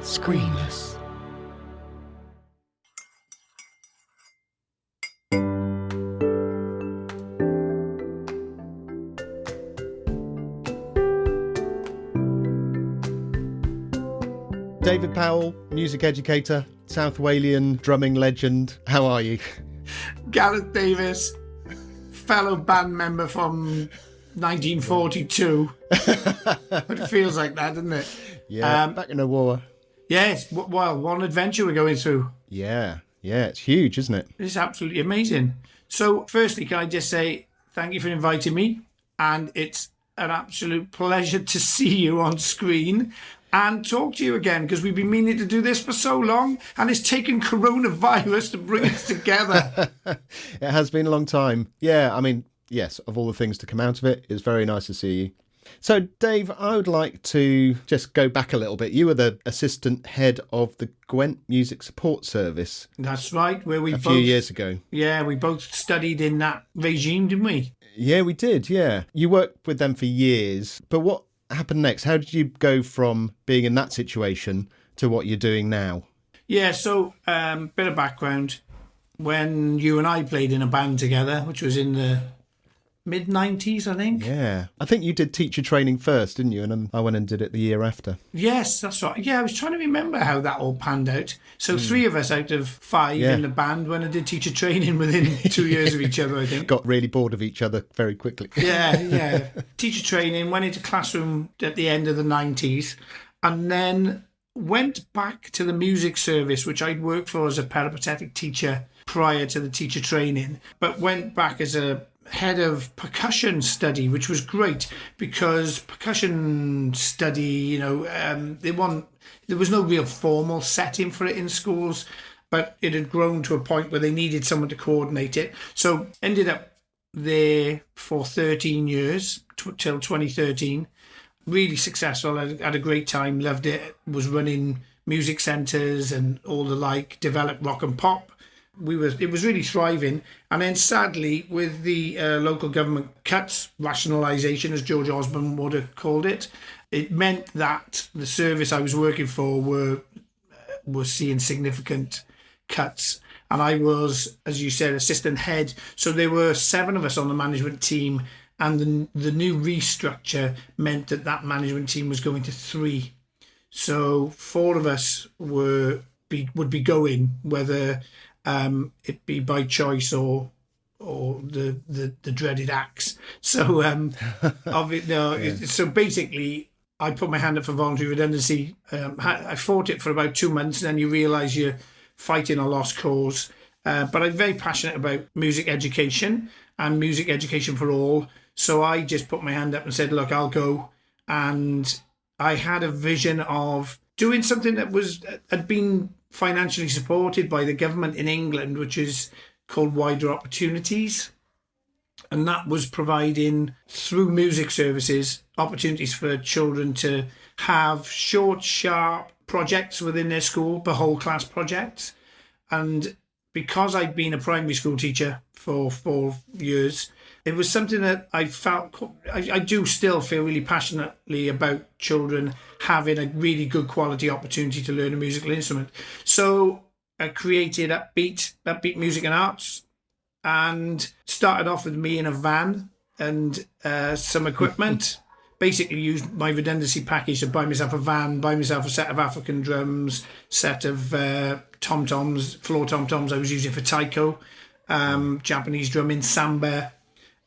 Screenless. David Powell, music educator, South Walian drumming legend. How are you? Gareth Davies, fellow band member from 1942. It feels like that, doesn't it? Yeah, back in the war. Yes, well, what an adventure we're going through. Yeah, it's huge, isn't it? It's absolutely amazing. So, firstly, can I just say thank you for inviting me, and it's an absolute pleasure to see you on screen and talk to you again, because we've been meaning to do this for so long, and it's taken coronavirus to bring us together. It has been a long time. Yeah, I mean, yes, of all the things to come out of it, it's very nice to see you. So, Dave, I would like to just go back a little bit. You were the assistant head of the Gwent Music Support Service. That's right, where we a few years ago. Yeah, we both studied in that regime, didn't we? Yeah, we did, yeah. You worked with them for years, but what happened next? How did you go from being in that situation to what you're doing now? Yeah, so bit of background. When you and I played in a band together, which was in the mid-90s, I think. Yeah. I think you did teacher training first, didn't you? And then I went and did it the year after. Yes, that's right. Yeah, I was trying to remember how that all panned out. So 3 of us out of 5 in the band went and did teacher training within 2 years of each other, I think. Got really bored of each other very quickly. Yeah. Teacher training, went into classroom at the end of the 90s, and then went back to the music service, which I'd worked for as a peripatetic teacher prior to the teacher training, but went back as a head of percussion study, which was great because percussion study, there was no real formal setting for it in schools, but it had grown to a point where they needed someone to coordinate it. So ended up there for 13 years till 2013. Really successful. I had a great time, loved it. Was running music centres and all the like, developed rock and pop. It was really thriving, and then sadly with the local government cuts, rationalisation as George Osborne would have called it, it meant that the service I was working for was seeing significant cuts, and I was, as you said, assistant head. So there were 7 of us on the management team, and the new restructure meant that management team was going to 3. So 4 of us would be going, whether it be by choice or the dreaded axe. So So basically, I put my hand up for voluntary redundancy. I fought it for about 2 months, and then you realise you're fighting a lost cause. But I'm very passionate about music education and music education for all. So I just put my hand up and said, "Look, I'll go." And I had a vision of doing something that had been financially supported by the government in England, which is called Wider Opportunities. And that was providing, through music services, opportunities for children to have short, sharp projects within their school, the whole class projects. And because I'd been a primary school teacher for 4 years, it was something that I felt, I do still feel really passionately about children having a really good quality opportunity to learn a musical instrument. So I created Upbeat Music Arts, and started off with me in a van and some equipment. Basically used my redundancy package to buy myself a van, buy myself a set of African drums, set of tom-toms, floor tom-toms I was using for taiko, Japanese drumming, samba,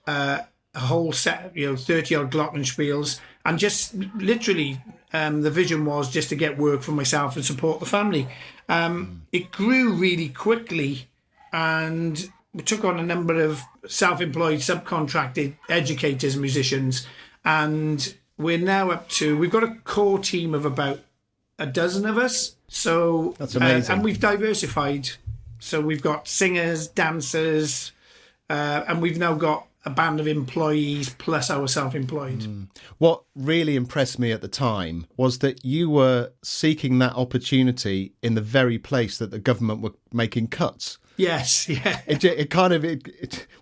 a whole set, 30-odd glockenspiels, and just literally the vision was just to get work for myself and support the family. It grew really quickly, and we took on a number of self-employed, subcontracted educators, musicians, and we're now up to, we've got a core team of about a dozen of us. So that's amazing. And we've diversified. So we've got singers, dancers, and we've now got a band of employees plus our self-employed. What really impressed me at the time was that you were seeking that opportunity in the very place that the government were making cuts. Yes, yeah. It kind of,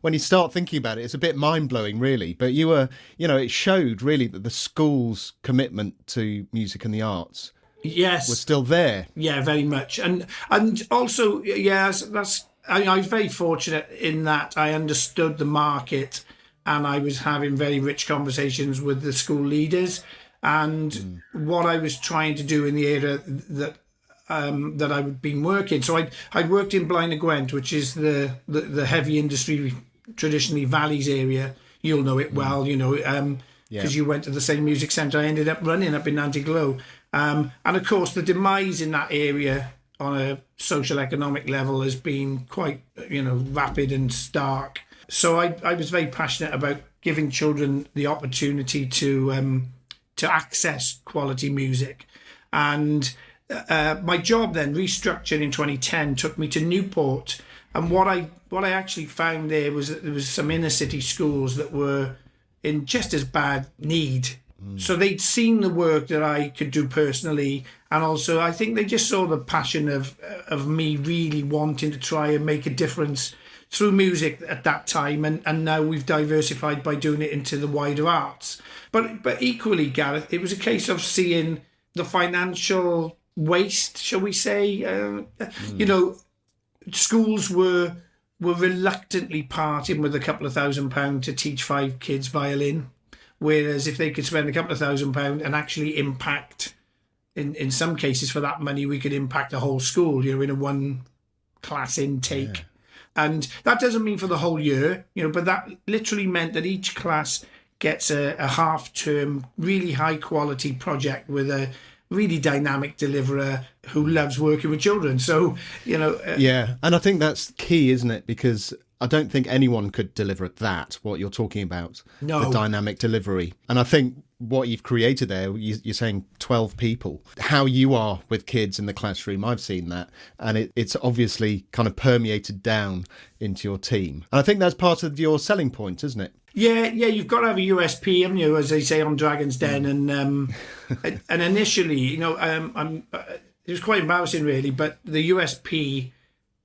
when you start thinking about it, it's a bit mind-blowing, really. But you were, it showed really that the school's commitment to music and the arts Yes, were still there. Yeah, very much. And also, yes, I was very fortunate in that I understood the market, and I was having very rich conversations with the school leaders, and what I was trying to do in the area that I've been working. So I'd worked in Blaen y Gwent, which is the heavy industry, traditionally Valleys area. You'll know it well, because you went to the same music centre I ended up running up in Nantiglow. And of course, the demise in that area on a social economic level has been quite, rapid and stark. So I was very passionate about giving children the opportunity to access quality music. And my job then, restructured in 2010, took me to Newport. And what I actually found there was that there was some inner city schools that were in just as bad need. So they'd seen the work that I could do personally, and also I think they just saw the passion of me really wanting to try and make a difference through music at that time, and now we've diversified by doing it into the wider arts. But equally, Gareth, it was a case of seeing the financial waste, shall we say? Schools were reluctantly parting with a couple of £1,000 to teach 5 kids violin. Whereas if they could spend a couple of £1,000 and actually impact, in some cases for that money, we could impact a whole school, in a one class intake. Yeah. And that doesn't mean for the whole year, but that literally meant that each class gets a half-term, really high-quality project with a really dynamic deliverer who loves working with children. So, Yeah, and I think that's key, isn't it? Because I don't think anyone could deliver that, what you're talking about, no. The dynamic delivery. And I think what you've created there, you're saying 12 people. How you are with kids in the classroom, I've seen that. And it's obviously kind of permeated down into your team. And I think that's part of your selling point, isn't it? Yeah, you've got to have a USP, haven't you, as they say on Dragon's Den. And and initially, it was quite embarrassing, really, but the USP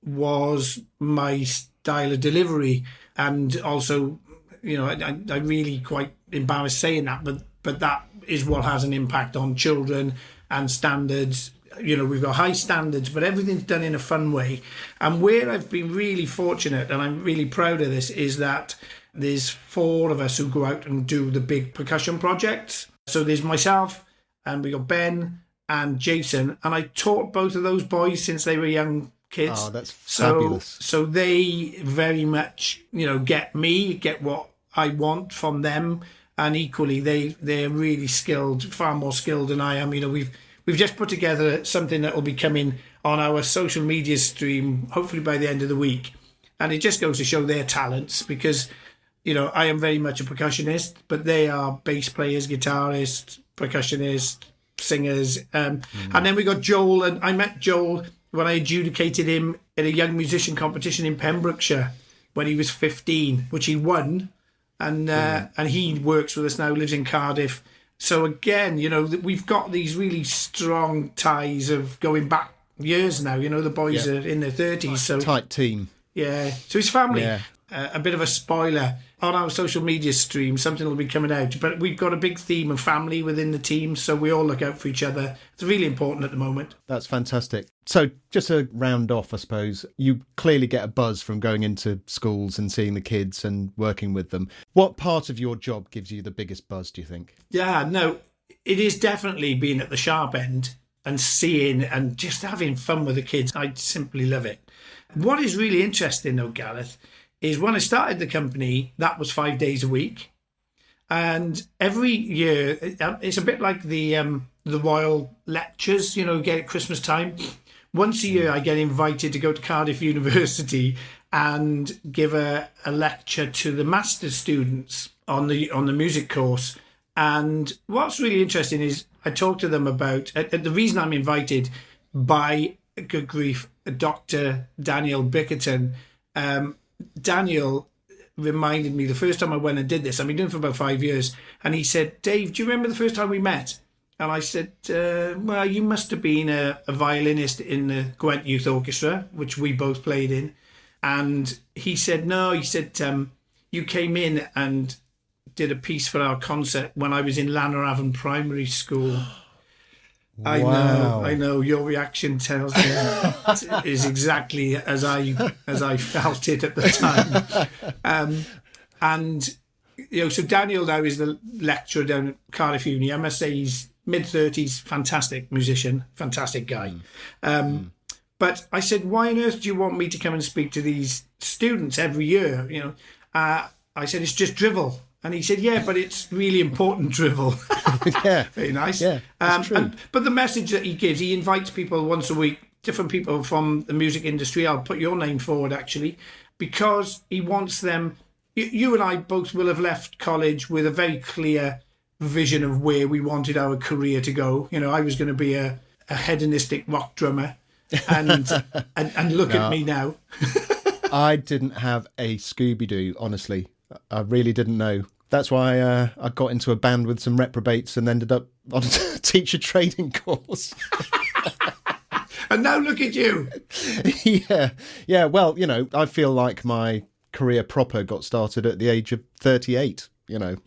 was my style of delivery, and also, I really quite embarrassed saying that, but that is what has an impact on children and standards. We've got high standards, but everything's done in a fun way. And where I've been really fortunate, and I'm really proud of this, is that there's 4 of us who go out and do the big percussion projects. So there's myself, and we got Ben and Jason, and I taught both of those boys since they were young kids. Oh, that's fabulous. So they very much, get what I want from them, and equally they're really skilled, far more skilled than I am. We've just put together something that will be coming on our social media stream, hopefully by the end of the week, and it just goes to show their talents, because I am very much a percussionist, but they are bass players, guitarists, percussionists, singers, and then we got Joel, and I met Joel when I adjudicated him at a young musician competition in Pembrokeshire when he was 15, which he won, and he works with us now, lives in Cardiff. So again, we've got these really strong ties of going back years now. The boys are in their 30s, so tight team. Yeah, so his family. Yeah. A bit of a spoiler on our social media stream, something will be coming out, but we've got a big theme of family within the team, so we all look out for each other. It's really important at the moment. That's fantastic. So just to round off, I suppose, you clearly get a buzz from going into schools and seeing the kids and working with them. What part of your job gives you the biggest buzz, do you think? Yeah, no, it is definitely being at the sharp end and seeing and just having fun with the kids. I simply love it. What is really interesting though, Gareth, is when I started the company, that was 5 days a week. And every year, it's a bit like the royal lectures, get at Christmas time. Once a year, I get invited to go to Cardiff University and give a lecture to the master's students on the music course. And what's really interesting is I talk to them about, the reason I'm invited by, good grief, Dr. Daniel Bickerton. Daniel reminded me the first time I went and did this, I've been doing it for about 5 years, and he said, Dave, do you remember the first time we met? And I said, well, you must have been a violinist in the Gwent Youth Orchestra, which we both played in. And he said, no, you came in and did a piece for our concert when I was in Lanneravon Primary School. Wow. I know. Your reaction tells me is exactly as I felt it at the time. And so Daniel now is the lecturer down at Cardiff Uni. I must say he's mid-30s, fantastic musician, fantastic guy. But I said, why on earth do you want me to come and speak to these students every year? I said, it's just drivel. And he said, yeah, but it's really important drivel. Yeah. Very nice. Yeah, that's true. But the message that he gives, he invites people once a week, different people from the music industry. I'll put your name forward, actually, because he wants them. You and I both will have left college with a very clear vision of where we wanted our career to go. I was going to be a hedonistic rock drummer. And look at me now. I didn't have a Scooby-Doo, honestly. I really didn't know. That's why I got into a band with some reprobates and ended up on a teacher training course. And now look at you. Yeah. Well, I feel like my career proper got started at the age of 38.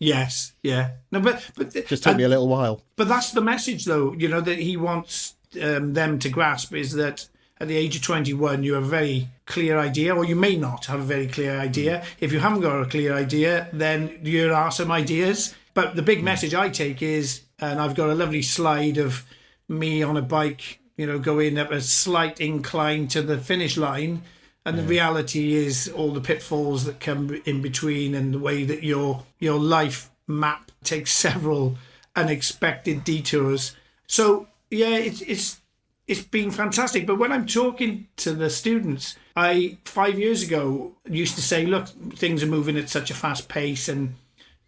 Yes, yeah. No, but just took me a little while. But that's the message, though. That he wants them to grasp is that at the age of 21, you have a very clear idea, or you may not have a very clear idea. If you haven't got a clear idea, then there are some ideas. But the big message I take is, and I've got a lovely slide of me on a bike, going up a slight incline to the finish line. And the reality is all the pitfalls that come in between, and the way that your life map takes several unexpected detours. So, yeah, it's been fantastic. But when I'm talking to the students, 5 years ago used to say, look, things are moving at such a fast pace, and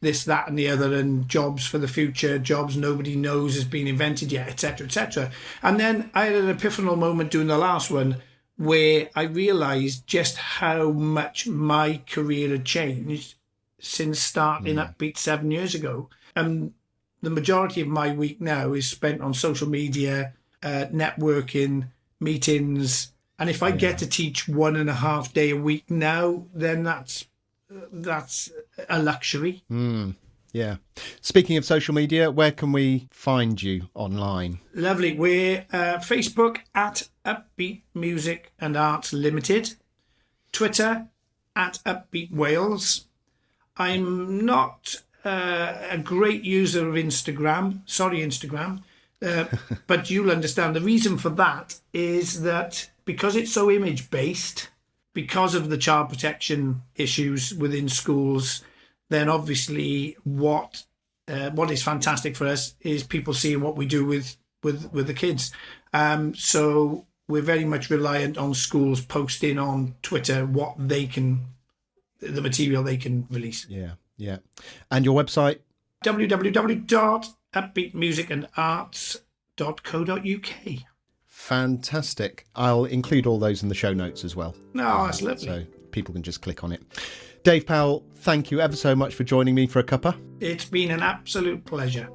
this, that, and the other, and jobs for the future, jobs nobody knows has been invented yet, etc., etc. And then I had an epiphanal moment doing the last one where I realised just how much my career had changed since starting Upbeat 7 years ago. And the majority of my week now is spent on social media, networking, meetings. And if I get to teach 1.5 day a week now, then that's a luxury. Yeah. Speaking of social media, where can we find you online? Lovely. We're Facebook at Upbeat Music and Arts Limited. Twitter at Upbeat Wales. I'm not a great user of Instagram. Sorry, Instagram. But you'll understand the reason for that is that because it's so image-based, because of the child protection issues within schools, then obviously what is fantastic for us is people seeing what we do with the kids. So we're very much reliant on schools posting on Twitter the material they can release. Yeah. And your website? www.upbeatmusicandarts.co.uk. Fantastic. I'll include all those in the show notes as well. No, that's lovely. So people can just click on it. Dave Powell, thank you ever so much for joining me for a cuppa. It's been an absolute pleasure.